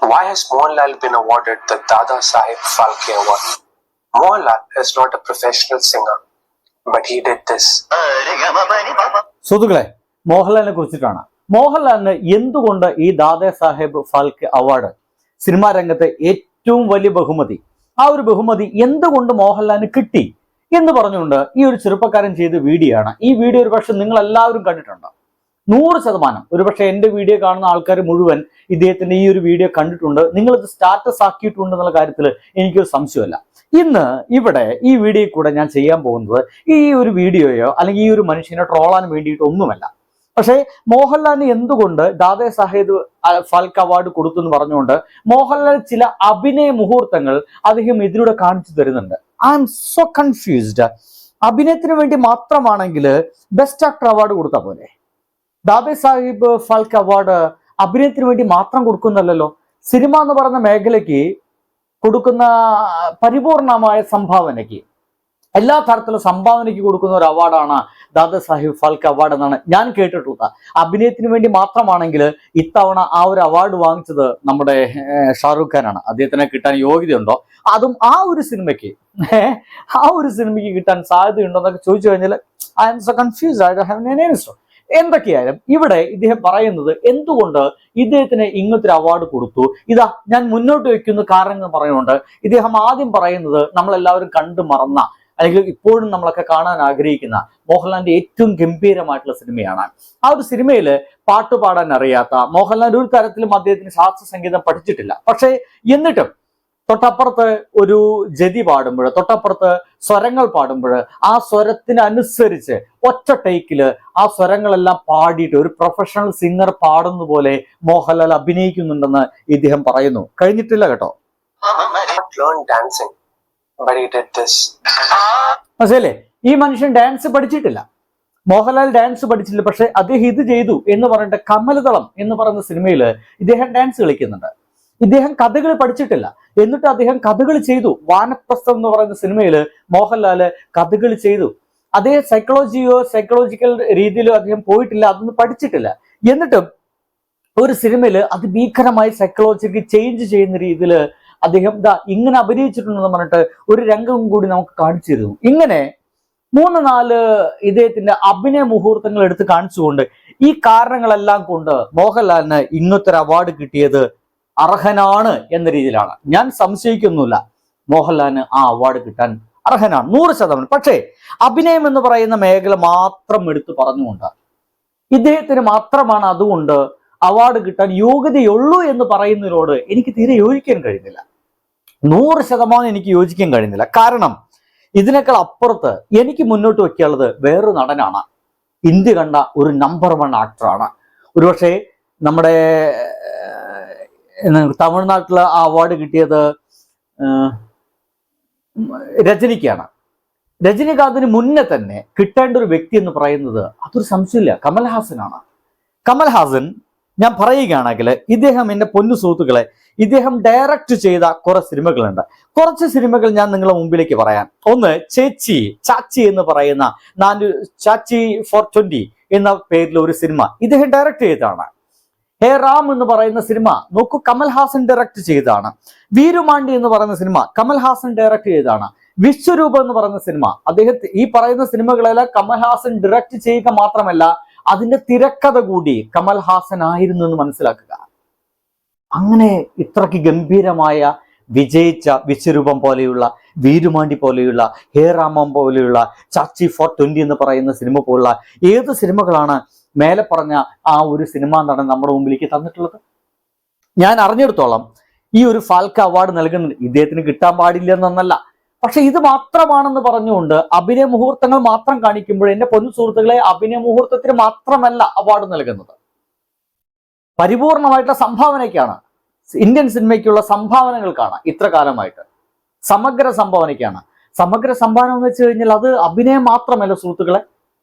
Why has Mohanlal been awarded the Dada Saheb Phalke Award? Mohanlal is not a professional singer, but he did this. സുഹൃത്തുക്കളെ, മോഹൻലാലിനെ കുറിച്ചിട്ടാണ്. മോഹൻലാലിന് എന്തുകൊണ്ട് ഈ Dada Saheb Phalke award, cinema രംഗത്തെ ഏറ്റവും വലിയ ബഹുമതി, ആ ഒരു ബഹുമതി എന്തുകൊണ്ട് മോഹൻലാലിന് കിട്ടി എന്ന് പറഞ്ഞുകൊണ്ട് ഈ ഒരു ചെറുപ്പക്കാരൻ ചെയ്ത വീഡിയോ ആണ്. ഈ വീഡിയോ ഒരുപക്ഷെ നിങ്ങൾ എല്ലാവരും കണ്ടിട്ടുണ്ട്. 100% ഒരുപക്ഷെ എൻ്റെ വീഡിയോ കാണുന്ന ആൾക്കാർ മുഴുവൻ ഇദ്ദേഹത്തിന്റെ ഈ ഒരു വീഡിയോ കണ്ടിട്ടുണ്ട്. നിങ്ങളിത് സ്റ്റാറ്റസ് ആക്കിയിട്ടുണ്ട് എന്നുള്ള കാര്യത്തിൽ എനിക്കൊരു സംശയമല്ല. ഇന്ന് ഇവിടെ ഈ വീഡിയോയിൽ കൂടെ ഞാൻ ചെയ്യാൻ പോകുന്നത് ഈ ഒരു വീഡിയോയോ അല്ലെങ്കിൽ ഈ ഒരു മനുഷ്യനെ ട്രോളാൻ വേണ്ടിയിട്ടൊന്നുമല്ല. പക്ഷേ മോഹൻലാലിന് എന്തുകൊണ്ട് ദാദാ സാഹേബ് ഫാൽക്കെ അവാർഡ് കൊടുത്തു എന്ന് പറഞ്ഞുകൊണ്ട് മോഹൻലാൽ ചില അഭിനയ മുഹൂർത്തങ്ങൾ അദ്ദേഹം ഇതിലൂടെ കാണിച്ചു തരുന്നുണ്ട്. I M so confused. അഭിനയത്തിന് വേണ്ടി മാത്രമാണെങ്കിൽ ബെസ്റ്റ് ആക്ടർ അവാർഡ് കൊടുത്താൽ പോലെ, ദാദാ സാഹേബ് ഫാൽക്കെ അവാർഡ് അഭിനയത്തിന് വേണ്ടി മാത്രം കൊടുക്കുന്നല്ലോ. സിനിമ എന്ന് പറയുന്ന മേഖലയ്ക്ക് കൊടുക്കുന്ന പരിപൂർണമായ സംഭാവനയ്ക്ക്, എല്ലാ തരത്തിലുള്ള സംഭാവനയ്ക്ക് കൊടുക്കുന്ന ഒരു അവാർഡാണ് ദാദാ സാഹേബ് ഫാൽക്കെ അവാർഡ് എന്നാണ് ഞാൻ കേട്ടിട്ടുള്ളത്. അഭിനയത്തിന് വേണ്ടി മാത്രമാണെങ്കിൽ ഇത്തവണ ആ ഒരു അവാർഡ് വാങ്ങിച്ചത് നമ്മുടെ ഷാറൂഖ് ഖാനാണ്. അദ്ദേഹത്തിന് കിട്ടാൻ യോഗ്യതയുണ്ടോ, അതും ആ ഒരു സിനിമയ്ക്ക് കിട്ടാൻ സാധ്യതയുണ്ടോ എന്നൊക്കെ ചോദിച്ചു കഴിഞ്ഞാൽ I M so confused. I don't have any answer. എന്തൊക്കെയായാലും ഇവിടെ ഇദ്ദേഹം പറയുന്നത് എന്തുകൊണ്ട് ഇദ്ദേഹത്തിന് ഇങ്ങനത്തെ ഒരു അവാർഡ് കൊടുത്തു, ഇതാ ഞാൻ മുന്നോട്ട് വയ്ക്കുന്ന കാരണങ്ങൾ പറയുന്നുണ്ട്. ഇദ്ദേഹം ആദ്യം പറയുന്നത് നമ്മളെല്ലാവരും കണ്ടു മറന്ന, അല്ലെങ്കിൽ ഇപ്പോഴും നമ്മളൊക്കെ കാണാൻ ആഗ്രഹിക്കുന്ന മോഹൻലാലിന്റെ ഏറ്റവും ഗംഭീരമായിട്ടുള്ള സിനിമയാണ്. ആ ഒരു സിനിമയിൽ പാട്ട് പാടാൻ അറിയാത്ത മോഹൻലാൽ ഒരു തരത്തിലും അദ്ദേഹത്തിന് ശാസ്ത്രീയ സംഗീതം പഠിച്ചിട്ടില്ല. പക്ഷേ എന്നിട്ടും തൊട്ടപ്പുറത്ത് ഒരു ജതി പാടുമ്പോൾ, തൊട്ടപ്പുറത്ത് സ്വരങ്ങൾ പാടുമ്പോൾ ആ സ്വരത്തിനനുസരിച്ച് ഒറ്റ ടേക്കില് ആ സ്വരങ്ങളെല്ലാം പാടിയിട്ട് ഒരു പ്രൊഫഷണൽ സിംഗർ പാടുന്ന പോലെ മോഹൻലാൽ അഭിനയിക്കുന്നുണ്ടെന്ന് ഇദ്ദേഹം പറയുന്നു. കഴിഞ്ഞിട്ടില്ല കേട്ടോ. മനസ്സിലല്ലേ? ഈ മനുഷ്യൻ ഡാൻസ് പഠിച്ചിട്ടില്ല, മോഹൻലാൽ ഡാൻസ് പഠിച്ചിട്ടില്ല. പക്ഷെ അദ്ദേഹം ഇത് ചെയ്തു എന്ന് പറഞ്ഞിട്ട് കമലദളം എന്ന് പറയുന്ന സിനിമയിൽ ഇദ്ദേഹം ഡാൻസ് കളിക്കുന്നുണ്ട്. ഇദ്ദേഹം കഥകളി പഠിച്ചിട്ടില്ല, എന്നിട്ട് അദ്ദേഹം കഥകളി ചെയ്തു. വാനപ്രസ്ഥം എന്ന് പറയുന്ന സിനിമയിൽ മോഹൻലാല് കഥകളി ചെയ്തു. അതേ സൈക്കോളജിക്കൽ രീതിയിലോ അദ്ദേഹം പോയിട്ടില്ല, അതൊന്നും പഠിച്ചിട്ടില്ല. എന്നിട്ടും ഒരു സിനിമയിൽ അതിഭീകരമായി സൈക്കോളജിക്കൽ ചേഞ്ച് ചെയ്യുന്ന രീതിയിൽ അദ്ദേഹം ഇങ്ങനെ അഭിനയിച്ചിട്ടുണ്ടെന്ന് പറഞ്ഞിട്ട് ഒരു രംഗം കൂടി നമുക്ക് കാണിച്ചു തരുന്നു. ഇങ്ങനെ 3-4 ഇദ്ദേഹത്തിന്റെ അഭിനയ മുഹൂർത്തങ്ങൾ എടുത്ത് കാണിച്ചുകൊണ്ട് ഈ കാരണങ്ങളെല്ലാം കൊണ്ട് മോഹൻലാലിന് ഇങ്ങനത്തെ ഒരു അവാർഡ് കിട്ടിയത് അർഹനാണ് എന്ന രീതിയിലാണ്. ഞാൻ സംശയിക്കുന്നില്ല, മോഹൻലാലിന് ആ അവാർഡ് കിട്ടാൻ അർഹനാണ് 100%. പക്ഷേ അഭിനയം എന്ന് പറയുന്ന മേഖല മാത്രം എടുത്തു പറഞ്ഞുകൊണ്ട് ഇദ്ദേഹത്തിന് മാത്രമാണ് അതുകൊണ്ട് അവാർഡ് കിട്ടാൻ യോഗ്യതയുള്ളൂ എന്ന് പറയുന്നതിനോട് എനിക്ക് തീരെ യോജിക്കാൻ കഴിയുന്നില്ല. 100% എനിക്ക് യോജിക്കാൻ കഴിയുന്നില്ല. കാരണം ഇതിനേക്കാൾ അപ്പുറത്ത് എനിക്ക് മുന്നോട്ട് വയ്ക്കാനുള്ളത് വേറൊരു നടനാണ്. ഇന്ത്യ കണ്ട ഒരു നമ്പർ 1 ആക്ടറാണ്. ഒരുപക്ഷെ നമ്മുടെ തമിഴ്നാട്ടിലെ ആ അവാർഡ് കിട്ടിയത് രജനിക്കാണ്. രജനികാന്തിന് മുന്നേ തന്നെ കിട്ടേണ്ട ഒരു വ്യക്തി എന്ന് പറയുന്നത് അതൊരു സംശയമില്ല, കമൽഹാസനാണ്. കമൽഹാസൻ ഞാൻ പറയുകയാണെങ്കിൽ ഇദ്ദേഹം, എൻ്റെ പൊന്നു സുഹൃത്തുക്കളെ, ഇദ്ദേഹം ഡയറക്റ്റ് ചെയ്ത കുറെ സിനിമകളുണ്ട്. കുറച്ച് സിനിമകൾ ഞാൻ നിങ്ങളുടെ മുമ്പിലേക്ക് പറയാം. ഒന്ന് ചാച്ചി എന്ന് പറയുന്ന ചാച്ചി 420 എന്ന പേരിൽ ഒരു സിനിമ ഇദ്ദേഹം ഡയറക്റ്റ് ചെയ്തതാണ്. ഹേ റാം എന്ന് പറയുന്ന സിനിമ നോക്കൂ, കമൽഹാസൻ ഡയറക്റ്റ് ചെയ്തതാണ്. വീരുമാണ്ടി എന്ന് പറയുന്ന സിനിമ കമൽഹാസൻ ഡയറക്റ്റ് ചെയ്തതാണ്. വിശ്വരൂപം എന്ന് പറയുന്ന സിനിമ ഈ പറയുന്ന സിനിമകളെല്ലാം കമൽഹാസൻ ഡയറക്റ്റ് ചെയ്യുക മാത്രമല്ല അതിന്റെ തിരക്കഥ കൂടി കമൽഹാസൻ ആയിരുന്നു എന്ന് മനസ്സിലാക്കുക. അങ്ങനെ ഇത്രയ്ക്ക് ഗംഭീരമായ വിജയിച്ച വിശ്വരൂപം പോലെയുള്ള, വീരുമാണ്ടി പോലെയുള്ള, ഹേ രാമം പോലെയുള്ള, ചാച്ചി 420 എന്ന് പറയുന്ന സിനിമ പോലുള്ള ഏത് സിനിമകളാണ് മേലെ പറഞ്ഞ ആ ഒരു സിനിമ നടൻ നമ്മുടെ മുമ്പിലേക്ക് തന്നിട്ടുള്ളത്? ഞാൻ അറിഞ്ഞെടുത്തോളം ഈ ഒരു ഫാൽക്കെ അവാർഡ് നൽകുന്നത് ഇദ്ദേഹത്തിന് കിട്ടാൻ പാടില്ല എന്നല്ല, പക്ഷെ ഇത് മാത്രമാണെന്ന് പറഞ്ഞുകൊണ്ട് അഭിനയ മുഹൂർത്തങ്ങൾ മാത്രം കാണിക്കുമ്പോൾ, എന്റെ പൊന്നു സുഹൃത്തുക്കളെ, അഭിനയ മുഹൂർത്തത്തിന് മാത്രമല്ല അവാർഡ് നൽകുന്നത്, പരിപൂർണമായിട്ടുള്ള സംഭാവനയ്ക്കാണ്. ഇന്ത്യൻ സിനിമയ്ക്കുള്ള സംഭാവനകൾക്കാണ്. ഇത്ര കാലമായിട്ട് സമഗ്ര സംഭാവനയ്ക്കാണ്. സമഗ്ര സംഭാവന എന്ന് വെച്ച് കഴിഞ്ഞാൽ അത് അഭിനയം മാത്രമല്ല സുഹൃത്തുക്കളെ,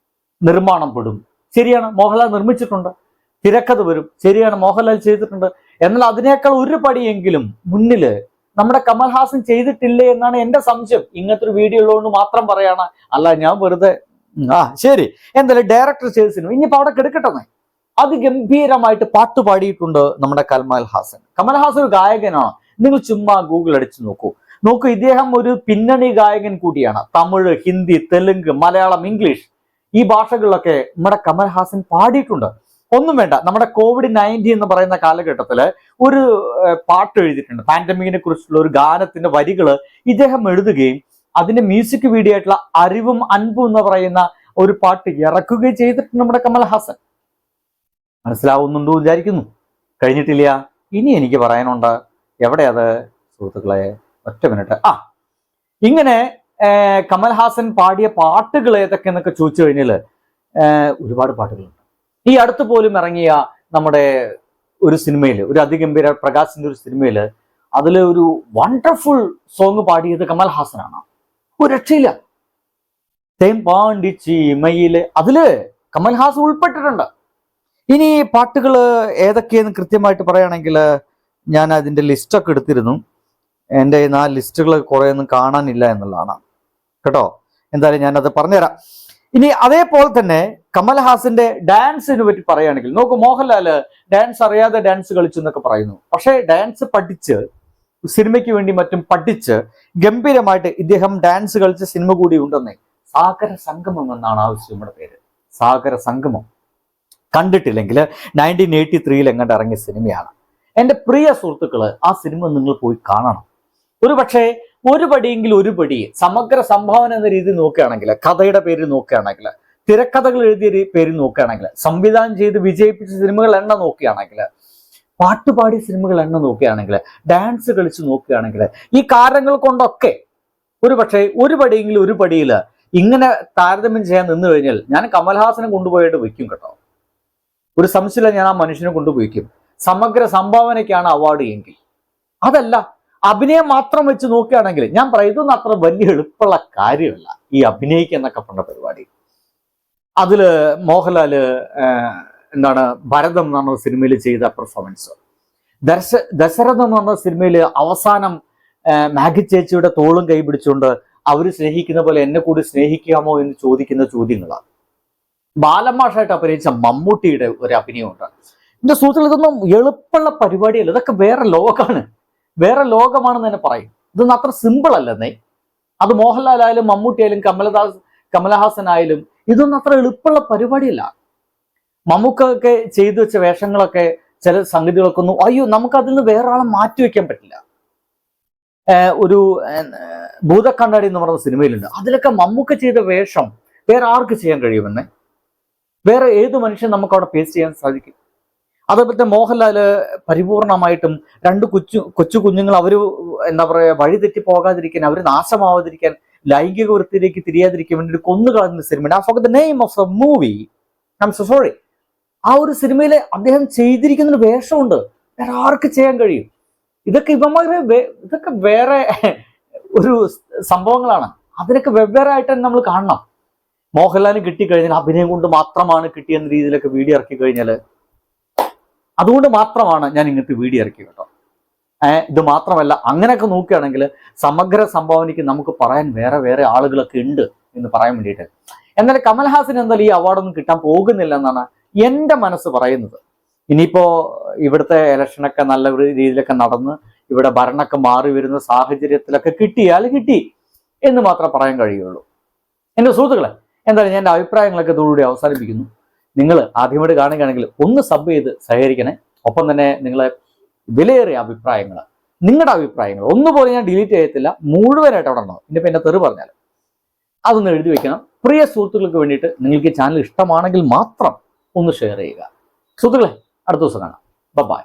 നിർമ്മാണം പെടും. ശരിയാണ്, മോഹൻലാൽ നിർമ്മിച്ചിട്ടുണ്ട്. തിരക്കഥ വരും, ശരിയാണ്, മോഹൻലാൽ ചെയ്തിട്ടുണ്ട്. എന്നാൽ അതിനേക്കാൾ ഒരു പടിയെങ്കിലും മുന്നില് നമ്മുടെ കമൽഹാസൻ ചെയ്തിട്ടില്ലേ എന്നാണ് എന്റെ സംശയം. ഇങ്ങനത്തെ ഒരു വീഡിയോ ഉള്ളതുകൊണ്ട് മാത്രം പറയാണ്, അല്ല ഞാൻ വെറുതെ ശരി എന്തായാലും ഡയറക്ടർ ചെയ്ത സിനിമ ഇനിയിപ്പോ അവിടെ കിടക്കട്ടെ. അതിഗംഭീരമായിട്ട് പാട്ട് പാടിയിട്ടുണ്ട് നമ്മുടെ കമൽഹാസൻ. കമൽഹാസൻ ഒരു ഗായകനാണ്. നിങ്ങൾ ചുമ്മാ ഗൂഗിൾ അടിച്ചു നോക്കൂ, ഇദ്ദേഹം ഒരു പിന്നണി ഗായകൻ കൂടിയാണ്. തമിഴ്, ഹിന്ദി, തെലുങ്ക്, മലയാളം, ഇംഗ്ലീഷ് ഈ ഭാഷകളിലൊക്കെ നമ്മുടെ കമൽഹാസൻ പാടിയിട്ടുണ്ട്. ഒന്നും വേണ്ട, നമ്മുടെ COVID-19 എന്ന് പറയുന്ന കാലഘട്ടത്തില് ഒരു പാട്ട് എഴുതിയിട്ടുണ്ട്. പാൻഡമിക്കിനെ കുറിച്ചുള്ള ഒരു ഗാനത്തിന്റെ വരികള് ഇദ്ദേഹം എഴുതുകയും അതിന്റെ മ്യൂസിക് വീഡിയോ ആയിട്ടുള്ള അറിവും അൻപും എന്ന് പറയുന്ന ഒരു പാട്ട് ഇറക്കുകയും ചെയ്തിട്ടുണ്ട് നമ്മുടെ കമൽഹാസൻ. മനസ്സിലാവുന്നുണ്ടോ വിചാരിക്കുന്നു. കഴിഞ്ഞിട്ടില്ല, ഇനി എനിക്ക് പറയാനുണ്ട്. എവിടെ അത് സുഹൃത്തുക്കളെ? ഒറ്റ മിനിറ്റ്. ഇങ്ങനെ കമൽഹാസൻ പാടിയ പാട്ടുകൾ ഏതൊക്കെയെന്നൊക്കെ ചോദിച്ചു കഴിഞ്ഞാൽ ഒരുപാട് പാട്ടുകളുണ്ട്. ഈ അടുത്ത് പോലും ഇറങ്ങിയ നമ്മുടെ ഒരു സിനിമയിൽ, ഒരു അതിഗംഭീര പ്രകാശിന്റെ ഒരു സിനിമയിൽ, അതിൽ ഒരു വണ്ടർഫുൾ സോങ് പാടിയത് കമൽഹാസനാണ്. ഒരു രക്ഷയില്ല. തേമ്പാണ്ടിച്ചിമയില് അതില് കമൽഹാസൻ ഉൾപ്പെട്ടിട്ടുണ്ട്. ഇനി പാട്ടുകൾ ഏതൊക്കെയെന്ന് കൃത്യമായിട്ട് പറയുകയാണെങ്കിൽ ഞാൻ അതിന്റെ ലിസ്റ്റൊക്കെ എടുത്തിരുന്നു. എൻ്റെ ആ ലിസ്റ്റുകൾ കുറേ ഒന്നും കാണാനില്ല എന്നുള്ളതാണ് കേട്ടോ. എന്തായാലും ഞാനത് പറഞ്ഞുതരാം. ഇനി അതേപോലെ തന്നെ കമൽഹാസന്റെ ഡാൻസിനെ പറ്റി പറയുകയാണെങ്കിൽ നോക്കൂ, മോഹൻലാല് ഡാൻസ് അറിയാതെ ഡാൻസ് കളിച്ചു എന്നൊക്കെ പറയുന്നു. പക്ഷേ ഡാൻസ് പഠിച്ച് സിനിമയ്ക്ക് വേണ്ടി മറ്റും പഠിച്ച് ഗംഭീരമായിട്ട് ഇദ്ദേഹം ഡാൻസ് കളിച്ച സിനിമ കൂടി ഉണ്ടെന്നേ. സാഗര സംഗമം എന്നാണ് ആ സിനിമയുടെ പേര്. സാഗര സംഗമം കണ്ടിട്ടില്ലെങ്കിൽ 1983 എങ്ങാണ്ട് ഇറങ്ങിയ സിനിമയാണ്. എൻ്റെ പ്രിയ സുഹൃത്തുക്കള്, ആ സിനിമ നിങ്ങൾ പോയി കാണണം. ഒരു പക്ഷേ ഒരു പടി സമഗ്ര സംഭാവന എന്ന രീതിയിൽ നോക്കുകയാണെങ്കിൽ, കഥയുടെ പേരിൽ നോക്കുകയാണെങ്കിൽ, തിരക്കഥകൾ എഴുതിയ പേരിൽ നോക്കുകയാണെങ്കിൽ, സംവിധാനം ചെയ്ത് വിജയിപ്പിച്ച സിനിമകൾ എണ്ണ നോക്കുകയാണെങ്കിൽ, പാട്ടുപാടിയ സിനിമകൾ എണ്ണ നോക്കുകയാണെങ്കിൽ, ഡാൻസ് കളിച്ച് നോക്കുകയാണെങ്കിൽ, ഈ കാരണങ്ങൾ കൊണ്ടൊക്കെ ഒരു പക്ഷേ ഒരു പടിയിൽ ഇങ്ങനെ താരതമ്യം ചെയ്യാൻ നിന്ന് കഴിഞ്ഞാൽ ഞാൻ കമൽഹാസനെ കൊണ്ടുപോയിട്ട് വയ്ക്കും കേട്ടോ. ഒരു സംശയമില്ല, ഞാൻ ആ മനുഷ്യനെ കൊണ്ടുപോയിക്കും. സമഗ്ര സംഭാവനയ്ക്കാണ് അവാർഡ് എങ്കിൽ. അതല്ല, അഭിനയം മാത്രം വെച്ച് നോക്കുകയാണെങ്കിൽ ഞാൻ പറയുന്നത് അത്ര വലിയ എളുപ്പമുള്ള കാര്യമല്ല ഈ അഭിനയിക്കുക എന്നൊക്കെ പറഞ്ഞ പരിപാടി. അതില് മോഹൻലാല് ഭരതം എന്ന് പറഞ്ഞ സിനിമയിൽ ചെയ്ത പെർഫോമൻസ്, ദശരഥം എന്ന് പറഞ്ഞ സിനിമയിൽ അവസാനം മാഗി ചേച്ചിയുടെ തോളും കൈ പിടിച്ചുകൊണ്ട് അവര് സ്നേഹിക്കുന്ന പോലെ എന്നെ കൂടി സ്നേഹിക്കാമോ എന്ന് ചോദിക്കുന്ന ചോദ്യങ്ങളാണ്. ബാലമാഷായിട്ട് അഭിനയിച്ച മമ്മൂട്ടിയുടെ ഒരു അഭിനയമുണ്ട്. എന്റെ സുഹൃത്തുക്കൾ, ഇതൊന്നും എളുപ്പമുള്ള പരിപാടിയല്ല. ഇതൊക്കെ വേറെ ലോകമാണ്, വേറെ ലോകമാണെന്ന് തന്നെ പറയും. ഇതൊന്നും അത്ര സിമ്പിൾ അല്ലെന്നേ. അത് മോഹൻലാൽ ആയാലും മമ്മൂട്ടി ആയാലും കമലഹാസൻ ആയാലും ഇതൊന്നും അത്ര എളുപ്പമുള്ള പരിപാടിയല്ല. മമ്മൂക്കൊക്കെ ചെയ്തു വെച്ച വേഷങ്ങളൊക്കെ ചില സംഗതികളൊക്കെ ഒന്നും അയ്യോ നമുക്ക് അതിൽ നിന്ന് വേറെ ആളെ മാറ്റി വെക്കാൻ പറ്റില്ല. ഒരു ഭൂതക്കണ്ണാടി എന്ന് പറഞ്ഞ സിനിമയിലുണ്ട്. അതിലൊക്കെ മമ്മൂക്ക ചെയ്ത വേഷം വേറെ ആർക്ക് ചെയ്യാൻ കഴിയുമെന്ന്, വേറെ ഏത് മനുഷ്യൻ നമുക്ക് അവിടെ ഫേസ് ചെയ്യാൻ സാധിക്കും. അതേപോലെ മോഹൻലാല് പരിപൂർണമായിട്ടും രണ്ട് കൊച്ചു കുഞ്ഞുങ്ങൾ അവര് വഴി തെറ്റി പോകാതിരിക്കാൻ, അവർ നാശമാവാതിരിക്കാൻ, ലൈംഗിക വൃത്തിയിലേക്ക് തിരിയാതിരിക്കാൻ വേണ്ടി കൊന്നു കളഞ്ഞ cinema. I forgot the name of the movie. I'm so sorry. ആ ഒരു സിനിമയിൽ അദ്ദേഹം ചെയ്തിരിക്കുന്ന വേഷമുണ്ട്, വേറെ ആർക്ക് ചെയ്യാൻ കഴിയും? ഇതൊക്കെ വേറെ ഒരു സംഭവങ്ങളാണ്. അതിനൊക്കെ വെവ്വേറെ ആയിട്ട് തന്നെ നമ്മൾ കാണണം. മോഹൻലാലിന് കിട്ടിക്കഴിഞ്ഞാൽ അഭിനയം കൊണ്ട് മാത്രമാണ് കിട്ടിയെന്ന രീതിയിലൊക്കെ വീഡിയോ ഇറക്കി കഴിഞ്ഞാൽ അതുകൊണ്ട് മാത്രമാണ് ഞാൻ ഇങ്ങനത്തെ വീഡിയോ ഇറക്കി കേട്ടോ. ഇത് മാത്രമല്ല, അങ്ങനെയൊക്കെ നോക്കുകയാണെങ്കിൽ സമഗ്ര സംഭാവനയ്ക്ക് നമുക്ക് പറയാൻ വേറെ ആളുകളൊക്കെ ഉണ്ട് എന്ന് പറയാൻ വേണ്ടിയിട്ട്. എന്നാൽ കമൽഹാസന് എന്തായാലും ഈ അവാർഡൊന്നും കിട്ടാൻ പോകുന്നില്ല എന്നാണ് എൻ്റെ മനസ്സ് പറയുന്നത്. ഇനിയിപ്പോ ഇവിടുത്തെ ഇലക്ഷനൊക്കെ നല്ല രീതിയിലൊക്കെ നടന്ന് ഇവിടെ ഭരണമൊക്കെ മാറി വരുന്ന സാഹചര്യത്തിലൊക്കെ കിട്ടിയാൽ കിട്ടി എന്ന് മാത്രമേ പറയാൻ കഴിയുള്ളൂ. എൻ്റെ സുഹൃത്തുക്കളെ, എന്തായാലും ഞാൻ എൻ്റെ അഭിപ്രായങ്ങളൊക്കെ ഇതോടുകൂടി അവസാനിപ്പിക്കുന്നു. നിങ്ങൾ ആദ്യമായിട്ട് കാണുകയാണെങ്കിൽ ഒന്ന് സബ് ചെയ്ത് സഹകരിക്കണേ. ഒപ്പം തന്നെ നിങ്ങളെ വിലയേറിയ അഭിപ്രായങ്ങൾ, നിങ്ങളുടെ അഭിപ്രായങ്ങൾ ഒന്നുപോലെ ഞാൻ ഡിലീറ്റ് ചെയ്യത്തില്ല, മുഴുവനായിട്ട് അവിടെ ഉണ്ടാവും. ഇനിയിപ്പോൾ എൻ്റെ തെറി പറഞ്ഞാൽ അതൊന്ന് എഴുതി വെക്കണം. പ്രിയ സുഹൃത്തുക്കൾക്ക് വേണ്ടിയിട്ട് നിങ്ങൾക്ക് ഈ ചാനൽ ഇഷ്ടമാണെങ്കിൽ മാത്രം ഒന്ന് ഷെയർ ചെയ്യുക. സുഹൃത്തുക്കളെ, അടുത്ത ദിവസം കാണാം. ബൈ.